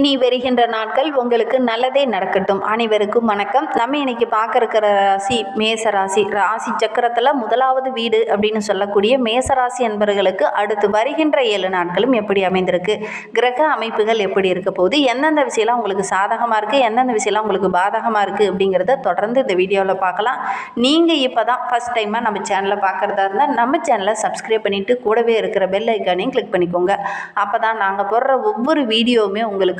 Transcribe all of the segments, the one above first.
இனி வருகின்ற நாட்கள் உங்களுக்கு நல்லதே நடக்கட்டும். அனைவருக்கும் வணக்கம். நம்ம இன்னைக்கு பார்க்க இருக்கிற ராசி மேசராசி. ராசி சக்கரத்தில் முதலாவது வீடு அப்படின்னு சொல்லக்கூடிய மேசராசி என்பவர்களுக்கு அடுத்து வருகின்ற 7 நாட்களும் எப்படி அமைந்திருக்கு, கிரக அமைப்புகள் எப்படி இருக்க போகுது, எந்தெந்த விஷயம்லாம் உங்களுக்கு சாதகமாக இருக்குது, எந்தெந்த விஷயம்லாம் உங்களுக்கு பாதகமாக இருக்குது அப்படிங்கிறத தொடர்ந்து இந்த வீடியோவில் பார்க்கலாம். நீங்கள் இப்போ தான் ஃபஸ்ட் டைமாக நம்ம சேனலை பார்க்குறதா இருந்தால் நம்ம சேனலை சப்ஸ்கிரைப் பண்ணிவிட்டு கூடவே இருக்கிற பெல் ஐக்கானையும் கிளிக் பண்ணிக்கோங்க. அப்போ தான் நாங்கள் போடுற ஒவ்வொரு வீடியோவுமே உங்களுக்கு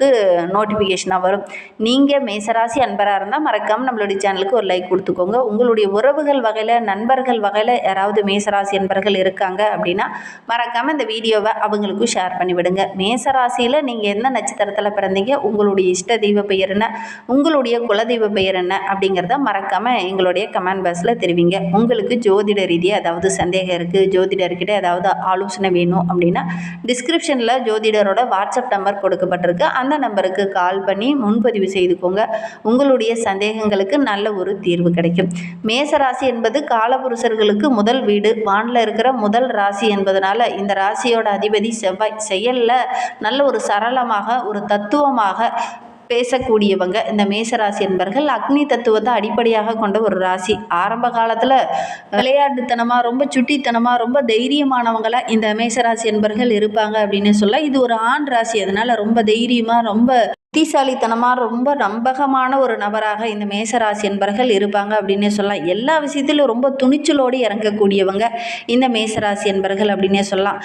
நோட்டிஃபிகேஷனாக வரும். நீங்கள் மேசராசி அன்பராக இருந்தால் மறக்காமல் நம்மளுடைய சேனலுக்கு ஒரு லைக் கொடுத்துக்கோங்க. உங்களுடைய உறவுகள் வகையில், நண்பர்கள் வகையில் யாராவது மேசராசி அன்பர்கள் இருக்காங்க அப்படின்னா மறக்காமல் இந்த வீடியோவை அவங்களுக்கும் ஷேர் பண்ணிவிடுங்க. மேசராசியில் நீங்கள் எந்த நட்சத்திரத்தில் பிறந்தீங்க, உங்களுடைய இஷ்ட தெய்வ பெயர் என்ன, உங்களுடைய குலதெய்வ பெயர் என்ன அப்படிங்கிறத மறக்காமல் எங்களுடைய கமெண்ட் பாக்ஸில் தெரிவிங்க. உங்களுக்கு ஜோதிட ரீதியாக ஏதாவது சந்தேகம் இருக்குது, ஜோதிடர்கிட்ட ஏதாவது ஆலோசனை வேணும் அப்படின்னா டிஸ்கிரிப்ஷனில் ஜோதிடரோட வாட்ஸ்அப் நம்பர் கொடுக்கப்பட்டிருக்கு. அந்த நம்பருக்கு கால் பண்ணி முன்பதிவு செய்துக்கோங்க. உங்களுடைய சந்தேகங்களுக்கு நல்ல ஒரு தீர்வு கிடைக்கும். மேசராசி என்பது காலபுருஷர்களுக்கு முதல் வீடு, வானில் இருக்கிற முதல் ராசி என்பதனால இந்த ராசியோட அதிபதி செவ்வாய். செயலில் நல்ல ஒரு சரளமாக, ஒரு தத்துவமாக பேசக்கூடியவங்க இந்த மேசராசி என்பர்கள். அக்னி தத்துவத்தை அடிப்படையாக கொண்ட ஒரு ராசி. ஆரம்ப காலத்தில் விளையாட்டுத்தனமாக, ரொம்ப சுட்டித்தனமாக, ரொம்ப தைரியமானவங்களாக இந்த மேசராசி என்பர்கள் இருப்பாங்க அப்படின்னு சொல்ல. இது ஒரு ஆண் ராசி, அதனால் ரொம்ப தைரியமாக, ரொம்ப புத்திசாலித்தனமாக, ரொம்ப நம்பகமான ஒரு நபராக இந்த மேசராசி என்பர்கள் இருப்பாங்க அப்படின்னே சொல்லலாம். எல்லா விஷயத்திலும் ரொம்ப துணிச்சலோடு இறங்கக்கூடியவங்க இந்த மேசராசி என்பர்கள் அப்படின்னே சொல்லலாம்.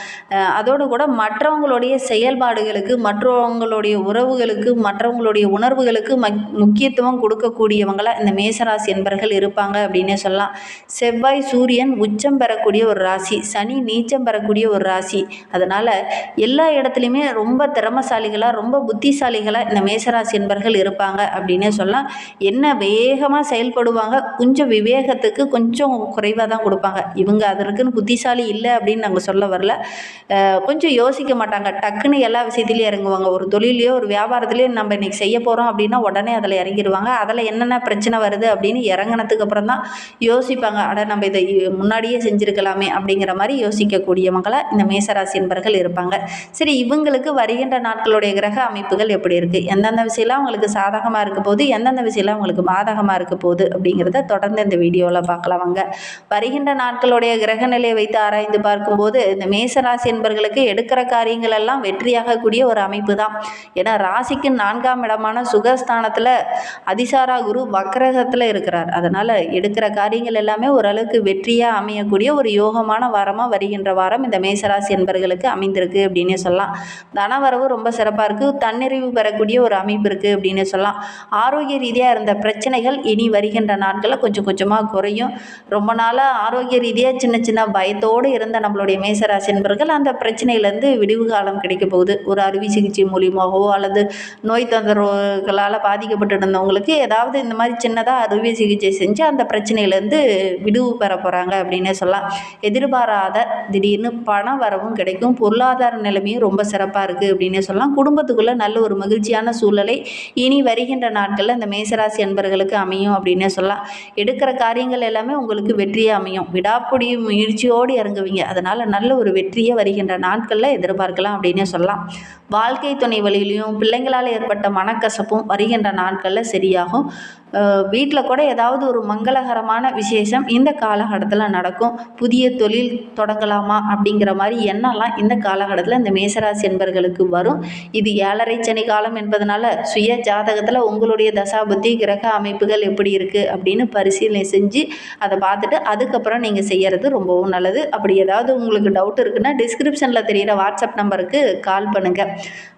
அதோடு கூட மற்றவங்களுடைய செயல்பாடுகளுக்கு, மற்றவங்களுடைய உறவுகளுக்கு, மற்றவங்களுடைய உணர்வுகளுக்கு முக்கியத்துவம் கொடுக்கக்கூடியவங்களாக இந்த மேசராசி என்பர்கள் இருப்பாங்க அப்படின்னே சொல்லலாம். செவ்வாய் சூரியன் உச்சம் பெறக்கூடிய ஒரு ராசி, சனி நீச்சம் பெறக்கூடிய ஒரு ராசி. அதனால் எல்லா இடத்துலையுமே ரொம்ப திறமசாலிகளாக, ரொம்ப புத்திசாலிகளாக இந்த மேசராசி என்பர்கள் இருப்பாங்க அப்படின்னே சொல்லலாம். என்ன வேகமாக செயல்படுவாங்க, கொஞ்சம் விவேகத்துக்கு கொஞ்சம் குறைவாக தான் கொடுப்பாங்க. இவங்க அதற்குன்னு புத்திசாலி இல்லை அப்படின்னு நாங்கள் சொல்ல வரல. கொஞ்சம் யோசிக்க மாட்டாங்க, டக்குன்னு எல்லா விஷயத்துலையும் இறங்குவாங்க. ஒரு தொழிலையோ ஒரு வியாபாரத்துலேயோ நம்ம இன்றைக்கி செய்ய போகிறோம் அப்படின்னா உடனே அதில் இறங்கிடுவாங்க. அதில் என்னென்ன பிரச்சனை வருது அப்படின்னு இறங்கினதுக்கு அப்புறம் தான் யோசிப்பாங்க. அட நம்ம இதை முன்னாடியே செஞ்சுருக்கலாமே அப்படிங்கிற மாதிரி யோசிக்கக்கூடியவங்களாக இந்த மேசராசி என்பர்கள் இருப்பாங்க. சரி, இவங்களுக்கு வருகின்ற நாட்களுடைய கிரக அமைப்புகள் எப்படி இருக்குது, எந்தெந்த விஷயம்லாம் உங்களுக்கு சாதகமாக இருக்க போகுது, எந்தெந்த விஷயம்லாம் உங்களுக்கு பாதகமாக இருக்க போகுது அப்படிங்கிறத தொடர்ந்து இந்த வீடியோவில் பார்க்கலாம் வாங்க. வருகின்ற நாட்களுடைய கிரக நிலையை வைத்து ஆராய்ந்து பார்க்கும்போது இந்த மேசராசி என்பர்களுக்கு எடுக்கிற காரியங்கள் எல்லாம் வெற்றியாகக்கூடிய ஒரு அமைப்பு தான். ஏன்னா ராசிக்கு 4ஆம் இடமான சுகஸ்தானத்தில் அதிசாரா குரு வக்ரகத்தில் இருக்கிறார். அதனால் எடுக்கிற காரியங்கள் எல்லாமே ஓரளவுக்கு வெற்றியாக அமையக்கூடிய ஒரு யோகமான வாரமாக வருகின்ற வாரம் இந்த மேசராசி என்பர்களுக்கு அமைந்திருக்கு அப்படின்னு சொல்லலாம். தனவரவு ரொம்ப சிறப்பாக இருக்குது. தன்னிறைவு பெறக்கூடிய ஒரு அமைப்பு இருக்குது அப்படின்னு சொல்லலாம். ஆரோக்கிய ரீதியாக இருந்த பிரச்சனைகள் இனி வருகின்ற நாட்களில் கொஞ்சம் கொஞ்சமாக குறையும். ரொம்ப நாளாக ஆரோக்கிய ரீதியாக சின்ன சின்ன பயத்தோடு இருந்த நம்மளுடைய மேசராசி என்பவர்கள் அந்த பிரச்சனையிலேருந்து விடிவு காலம் கிடைக்க போகுது. ஒரு அறுவை சிகிச்சை மூலியமாகவோ அல்லது நோய் தொந்தரவுகளால் பாதிக்கப்பட்டு இருந்தவங்களுக்கு ஏதாவது இந்த மாதிரி சின்னதாக அறுவை சிகிச்சை செஞ்சு அந்த பிரச்சனையிலேருந்து விடுவு பெற போகிறாங்க அப்படின்னே சொல்லலாம். எதிர்பாராத திடீர்னு பண வரவும் கிடைக்கும். பொருளாதார நிலைமையும் ரொம்ப சிறப்பாக இருக்குது அப்படின்னே சொல்லலாம். குடும்பத்துக்குள்ளே நல்ல ஒரு மகிழ்ச்சியான சூழலை இனி வருகின்ற நாட்களில் இந்த மேசராசி என்பர்களுக்கு அமையும் அப்படின்னே சொல்லலாம். எடுக்கிற காரியங்கள் எல்லாமே உங்களுக்கு வெற்றியே அமையும். விடாப்பிடி முயற்சியோடு இறங்குவீங்க. அதனால் நல்ல ஒரு வெற்றியை வருகின்ற நாட்களில் எதிர்பார்க்கலாம் அப்படின்னே சொல்லலாம். வாழ்க்கை துணை வழியிலையும் பிள்ளைங்களால் ஏற்பட்ட மனக்கசப்பும் வருகின்ற நாட்களில் சரியாகும். வீட்டில் கூட ஏதாவது ஒரு மங்களகரமான விசேஷம் இந்த காலகட்டத்தில் நடக்கும். புதிய தொழில் தொடங்கலாமா அப்படிங்கிற மாதிரி எண்ணெல்லாம் இந்த காலகட்டத்தில் இந்த மேசராசி என்பர்களுக்கு வரும். இது 7.5 சனி காலம் என்பதனால சுய ஜாதகத்தில் உங்களுடைய தசாபுத்தி கிரக அமைப்புகள் எப்படி இருக்குது அப்படின்னு பரிசீலனை செஞ்சு அதை பார்த்துட்டு அதுக்கப்புறம் நீங்கள் செய்கிறது ரொம்பவும் நல்லது. அப்படி ஏதாவது உங்களுக்கு டவுட் இருக்குன்னா டிஸ்கிரிப்ஷனில் தெரிகிற வாட்ஸ்அப் நம்பருக்கு கால் பண்ணுங்கள்.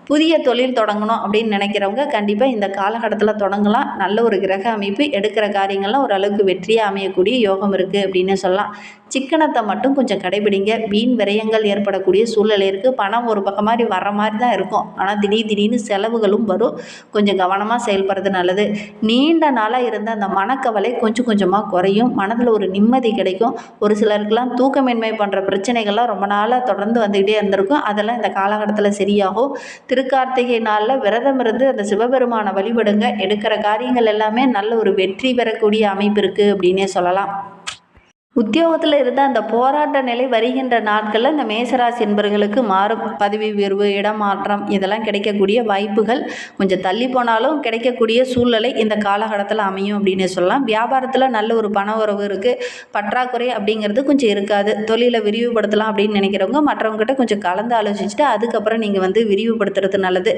புதிய தொழில் தொடங்கணும் அப்படின்னு நினைக்கிறவங்க கண்டிப்பாக இந்த காலகட்டத்தில் தொடங்கலாம். நல்ல ஒரு கிரக அமைப்பு, எடுக்கிற காரியங்கள்லாம் ஓரளவுக்கு வெற்றியாக அமையக்கூடிய யோகம் இருக்குது அப்படின்னு சொல்லலாம். சிக்கனத்தை மட்டும் கொஞ்சம் கடைபிடிங்க. வீண் விரயங்கள் ஏற்படக்கூடிய சூழ்நிலை இருக்குது. பணம் ஒரு பக்கம் மாதிரி வர்ற மாதிரி தான் இருக்கும், ஆனால் திடீர்னு செலவுகளும் வரும். கொஞ்சம் கவனமாக செயல்படுறது நல்லது. நீண்ட நாளாக இருந்த அந்த மனக்கவலை கொஞ்சம் கொஞ்சமாக குறையும். மனதில் ஒரு நிம்மதி கிடைக்கும். ஒரு சிலருக்கெல்லாம் தூக்கமின்மை பண்ணுற பிரச்சனைகள்லாம் ரொம்ப நாளாக தொடர்ந்து வந்துக்கிட்டே இருந்திருக்கும். அதெல்லாம் இந்த காலகட்டத்தில் சரியாகும். திருக்கார்த்திகை நாளில் விரதம் இருந்து அந்த சிவபெருமானை வழிபடுங்க. எடுக்கிற காரியங்கள் எல்லாமே நல்ல ஒரு வெற்றி பெறக்கூடிய அமைப்பு இருக்குது அப்படின்னே சொல்லலாம். உத்தியோகத்தில் இருந்த அந்த போராட்ட நிலை வருகின்ற நாட்களில் இந்த மேசராசி என்பவர்களுக்கு மாறும். பதவி உயர்வு, இடமாற்றம் இதெல்லாம் கிடைக்கக்கூடிய வாய்ப்புகள் கொஞ்சம் தள்ளி போனாலும் கிடைக்கக்கூடிய சூழ்நிலை இந்த காலகட்டத்தில் அமையும் அப்படின்னு சொல்லலாம். வியாபாரத்தில் நல்ல ஒரு பண உறவு இருக்குது. பற்றாக்குறை அப்படிங்கிறது கொஞ்சம் இருக்காது. தொழிலை விரிவுபடுத்தலாம் அப்படின்னு நினைக்கிறவங்க மற்றவங்ககிட்ட கொஞ்சம் கலந்து ஆலோசிச்சுட்டு அதுக்கப்புறம் நீங்கள் விரிவுபடுத்துறது நல்லது.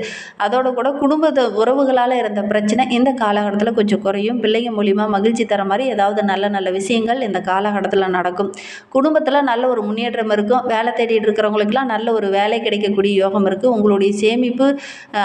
அதோட கூட குடும்ப உறவுகளால் இருந்த பிரச்சனை இந்த காலகட்டத்தில் கொஞ்சம் குறையும். பிள்ளைங்க மூலிமா மகிழ்ச்சி தர மாதிரி ஏதாவது நல்ல நல்ல விஷயங்கள் இந்த காலகட்டத்தில் நடக்கும். குடும்பத்தில் நல்ல ஒரு முன்னேற்றம் இருக்கும். வேலை தேடிட்டு இருக்கிறவங்களுக்குலாம் நல்ல ஒரு வேலை கிடைக்கக்கூடிய யோகம் இருக்குது. உங்களுடைய சேமிப்பு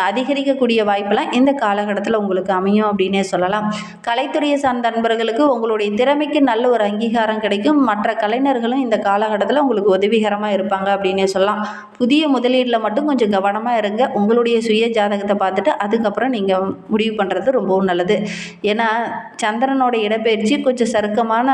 அதிகரிக்கக்கூடிய வாய்ப்பெல்லாம் இந்த காலகட்டத்தில் உங்களுக்கு அமையும் அப்படின்னே சொல்லலாம். கலைத்துறையை சார்ந்த நண்பர்களுக்கு உங்களுடைய திறமைக்கு நல்ல ஒரு அங்கீகாரம் கிடைக்கும். மற்ற கலைஞர்களும் இந்த காலகட்டத்தில் உங்களுக்கு உதவிகரமாக இருப்பாங்க அப்படின்னே சொல்லலாம். புதிய முதலீட்டில் மட்டும் கொஞ்சம் கவனமாக இருங்க. உங்களுடைய சுய ஜாதகத்தை பார்த்துட்டு அதுக்கப்புறம் நீங்கள் முடிவு பண்ணுறது ரொம்பவும் நல்லது. ஏன்னா சந்திரனோட இடப்பெயர்ச்சி கொஞ்சம் சறுக்கமான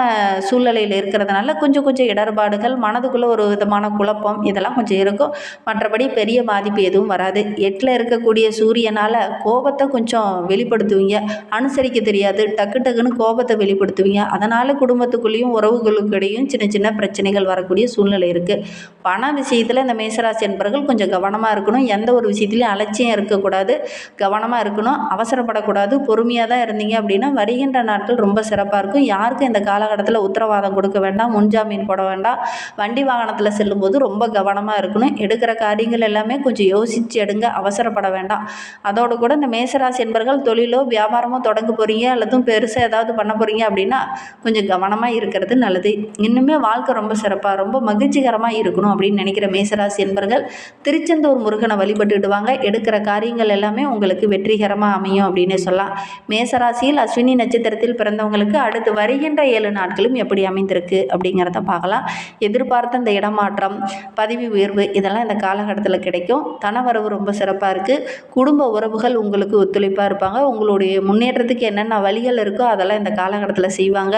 சூழ்நிலையில் இருக்கிறதுனால கொஞ்சம் இடர்பாடுகள், மனதுக்குள்ளே ஒரு விதமான குழப்பம் இதெல்லாம் கொஞ்சம் இருக்கும். மற்றபடி பெரிய பாதிப்பு எதுவும் வராது. 8ல் இருக்கக்கூடிய சூரியனால் கோபத்தை கொஞ்சம் வெளிப்படுத்துவீங்க. அனுசரிக்க தெரியாது, டக்குன்னு கோபத்தை வெளிப்படுத்துவீங்க. அதனால் குடும்பத்துக்குள்ளேயும் உறவுகளுக்கிடையும் சின்ன சின்ன பிரச்சனைகள் வரக்கூடிய சூழ்நிலை இருக்குது. பண விஷயத்தில் இந்த மேசராசி என்பவர்கள் கொஞ்சம் கவனமாக இருக்கணும். எந்த ஒரு விஷயத்துலையும் அலட்சியம் இருக்கக்கூடாது, கவனமாக இருக்கணும், அவசரப்படக்கூடாது. பொறுமையாக தான் இருந்தீங்க அப்படின்னா வருகின்ற நாட்கள் ரொம்ப சிறப்பாக இருக்கும். யாருக்கும் இந்த காலகட்டத்தில் உத்தரவாதம் கொடுக்க வேண்டாம், முன்ஜாமீன் போட வேண்டாம். வண்டி வாகனத்தில் செல்லும்போது ரொம்ப கவனமாக இருக்கணும். எடுக்கிற காரியங்கள் எல்லாமே கொஞ்சம் யோசித்து எடுங்க, அவசரப்பட வேண்டாம். அதோடு கூட இந்த மேசராசி என்பவர்கள் தொழிலோ வியாபாரமோ தொடங்க போகிறீங்க அல்லது பெருசாக ஏதாவது பண்ண போகிறீங்க அப்படின்னா கொஞ்சம் கவனமாக இருக்கிறது நல்லது. இன்னுமே வாழ்க்கை ரொம்ப சிறப்பாக ரொம்ப மகிழ்ச்சிகரமாக இருக்கணும் அப்படின்னு நினைக்கிற மேசராசி என்பவர்கள் திருச்செந்தூர் முருகனை வழிபட்டுடுவாங்க. எடுக்கிற காரியங்கள் எல்லாமே உங்களுக்கு வெற்றிகரமாக அமையும் அப்படின்னு சொல்லலாம். மேசராசியில் அஸ்வினி நட்சத்திரத்தில் பிறந்தவங்களுக்கு அடுத்து வருகின்ற 7 நாட்களும் எப்படி அமைந்திருக்கு அப்படிங்கிறத பார்க்கலாம். எதிர்பார்த்த இந்த இடமாற்றம், பதவி உயர்வு இதெல்லாம் இந்த காலகட்டத்தில் கிடைக்கும். தனவரவு ரொம்ப சிறப்பாக இருக்குது. குடும்ப உறவுகள் உங்களுக்கு ஒத்துழைப்பாக இருப்பாங்க. உங்களுடைய முன்னேற்றத்துக்கு என்னென்ன வழிகள் இருக்கோ அதெல்லாம் இந்த காலகட்டத்தில் செய்வாங்க.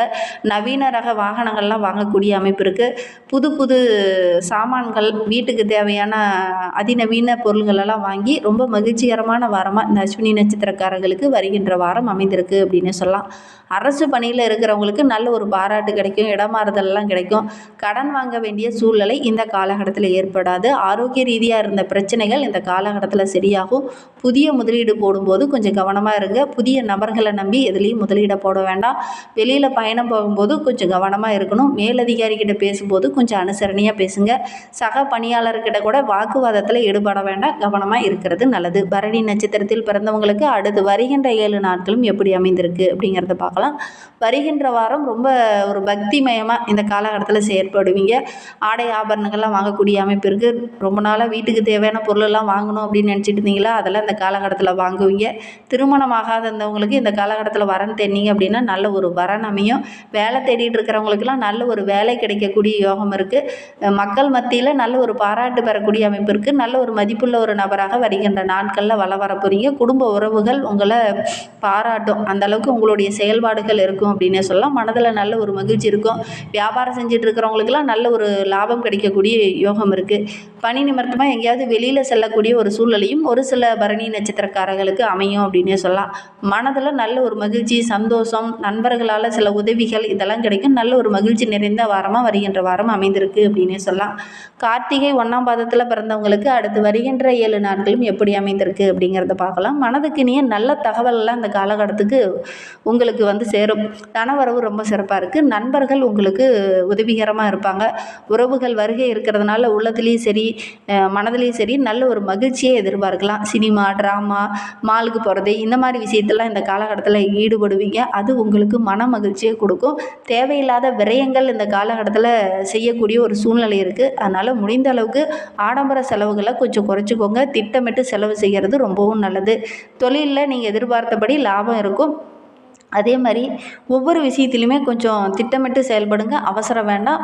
நவீன ரக வாகனங்கள்லாம் வாங்கக்கூடிய அமைப்பு இருக்குது. புது புது சாமான்கள், வீட்டுக்கு தேவையான அதிநவீன பொருள்களெல்லாம் வாங்கி ரொம்ப மகிழ்ச்சிகரமான வாரமாக இந்த அஸ்வினி நட்சத்திரக்காரர்களுக்கு வருகின்ற வாரம் அமைந்திருக்கு அப்படின்னு சொல்லலாம். அரசு பணியில் இருக்கிறவங்களுக்கு நல்ல ஒரு பாராட்டு கிடைக்கும். இடமாறுதல்லாம் கிடைக்கும். கடன் வாங்க வேண்டிய சூழ்நிலை இந்த காலகட்டத்தில் ஏற்படாது. ஆரோக்கிய ரீதியாக இருந்த பிரச்சனைகள் இந்த காலகட்டத்தில் சரியாகும். புதிய முதலீடு போடும்போது கொஞ்சம் கவனமாக இருங்க. புதிய நபர்களை நம்பி எதுலேயும் முதலீடை போட வேண்டாம். வெளியில் பயணம் போகும்போது கொஞ்சம் கவனமாக இருக்கணும். மேலதிகாரிகிட்ட பேசும்போது கொஞ்சம் அனுசரணையாக பேசுங்க. சக பணியாளர்கிட்ட கூட வாக்குவாதத்தில் ஈடுபட வேண்டாம், கவனமாக இருக்கிறது நல்லது. பரணி நட்சத்திரத்தில் பிறந்தவங்களுக்கு அடுத்து வருகின்ற 7 நாட்களும் எப்படி அமைந்திருக்கு அப்படிங்கிறத பார்க்கலாம். வருகின்ற வாரம் ரொம்ப ஒரு பக்திமயமாக இந்த காலகட்டத்தில் செயற்படுவீங்க. ஆடை ஆபரணங்கள்லாம் வாங்கக்கூடிய அமைப்பு இருக்குது. ரொம்ப நாளாக வீட்டுக்கு தேவையான பொருளெல்லாம் வாங்கணும் அப்படின்னு நினச்சிட்டு இருந்தீங்களா, அதெல்லாம் இந்த காலகட்டத்தில் வாங்குவீங்க. திருமணமாகாத இருந்தவங்களுக்கு இந்த காலகட்டத்தில் வரன் தேடினீங்க அப்படின்னா நல்ல ஒரு வரன் அமையும். வேலை தேடிட்டு இருக்கிறவங்களுக்கெல்லாம் நல்ல ஒரு வேலை கிடைக்கக்கூடிய யோகம் இருக்குது. மக்கள் மத்தியில் நல்ல ஒரு பாராட்டு பெறக்கூடிய அமைப்பு இருக்குது. நல்ல ஒரு மதிப்புள்ள ஒரு நபராக வருகின்ற நாட்களில் வர போகிறீங்க. குடும்ப உறவுகள் உங்களை பாராட்டும். அந்தளவுக்கு உங்களுடைய செயல்பாடுகள் இருக்கும் அப்படின்னே சொல்லலாம். மனதில் நல்ல ஒரு மகிழ்ச்சி இருக்கும். வியாபாரம் செஞ்சுட்டு இருக்கிறவங்களுக்கெல்லாம் நல்ல ஒரு லாபம் கிடைக்கக்கூடிய யோகம் இருக்குது. பணி நிமித்தமாக எங்கேயாவது வெளியில் செல்லக்கூடிய ஒரு சூழ்நிலையும் ஒரு சில பரணி நட்சத்திரக்காரர்களுக்கு அமையும் அப்படின்னே சொல்லலாம். மனதில் நல்ல ஒரு மகிழ்ச்சி, சந்தோஷம், நண்பர்களால் சில உதவிகள் இதெல்லாம் கிடைக்கும். நல்ல ஒரு மகிழ்ச்சி நிறைந்த வாரமாக வருகின்ற வாரம் அமைந்திருக்கு அப்படின்னே சொல்லலாம். கார்த்திகை 1ஆம் பாதத்தில் பிறந்தவங்களுக்கு அடுத்து வருகின்ற 7 நாட்களும் எப்படி அமைந்திருக்கு அப்படிங்கிறத பார்க்கலாம். மனதுக்கு இனிய நல்ல தகவலெல்லாம் இந்த காலகட்டத்துக்கு உங்களுக்கு சேரும். தனவரவு ரொம்ப சிறப்பாக இருக்குது. நண்பர்கள் உங்களுக்கு உதவிகரமாக இருப்பாங்க. உறவுகள் வருகை இருக்கிறதுனால உள்ளத்துலேயும் சரி மனதிலையும் சரி நல்ல ஒரு மகிழ்ச்சியை எதிர்பார்க்கலாம். சினிமா, ட்ராமா, மாலுக்கு போகிறது இந்த மாதிரி விஷயத்தெல்லாம் இந்த காலகட்டத்தில் ஈடுபடுவீங்க. அது உங்களுக்கு மன மகிழ்ச்சியை கொடுக்கும். தேவையில்லாத விரயங்கள் இந்த காலகட்டத்தில் செய்யக்கூடிய ஒரு சூழ்நிலை இருக்குது. அதனால் முடிந்த அளவுக்கு ஆடம்பர செலவுகளை கொஞ்சம் குறைச்சிக்கோங்க. திட்டமிட்டு செலவு செய்கிறது ரொம்பவும் நல்லது. தொழிலில் நீங்கள் எதிர்பார்த்தபடி லாபம் இருக்கும். அதே மாதிரி ஒவ்வொரு விஷயத்துலையுமே கொஞ்சம் திட்டமிட்டு செயல்படுங்க, அவசரம் வேண்டாம்.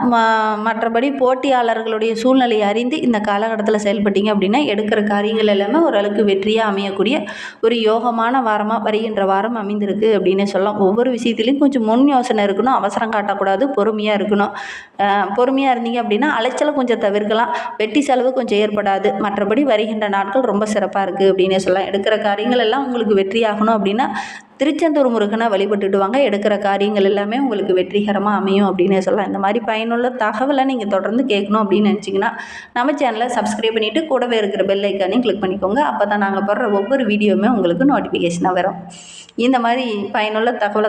மற்றபடி போட்டியாளர்களுடைய சூழ்நிலையை அறிந்து இந்த காலகட்டத்தில் செயல்பட்டீங்க அப்படின்னா எடுக்கிற காரியங்கள் எல்லாமே ஓரளவுக்கு வெற்றியாக அமையக்கூடிய ஒரு யோகமான வாரமாக வருகின்ற வாரம் அமைந்திருக்கு அப்படின்னு சொல்லலாம். ஒவ்வொரு விஷயத்துலையும் கொஞ்சம் முன் யோசனை இருக்கணும், அவசரம் காட்டக்கூடாது, பொறுமையாக இருக்கணும். பொறுமையாக இருந்தீங்க அப்படின்னா அலைச்சலை கொஞ்சம் தவிர்க்கலாம், வெட்டி செலவு கொஞ்சம் ஏற்படாது. மற்றபடி வருகின்ற நாட்கள் ரொம்ப சிறப்பாக இருக்குது அப்படின்னே சொல்லலாம். எடுக்கிற காரியங்கள் எல்லாம் உங்களுக்கு வெற்றியாகணும் அப்படின்னா திருச்செந்தூர் முருகனை வழிபட்டுட்டு வாங்க. எடுக்கிற காரியங்கள் எல்லாமே உங்களுக்கு வெற்றிகரமாக அமையும் அப்படின்னே சொல்லலாம். இந்த மாதிரி பயனுள்ள தகவலை நீங்கள் தொடர்ந்து கேட்கணும் அப்படின்னு நினச்சிங்கன்னா நம்ம சேனலை சப்ஸ்கிரைப் பண்ணிவிட்டு கூடவே இருக்கிற பெல் ஐக்கானையும் கிளிக் பண்ணிக்கோங்க. அப்போ தான் நாங்கள் போடுற ஒவ்வொரு வீடியோவுமே உங்களுக்கு நோட்டிஃபிகேஷனாக வரும். இந்த மாதிரி பயனுள்ள தகவலை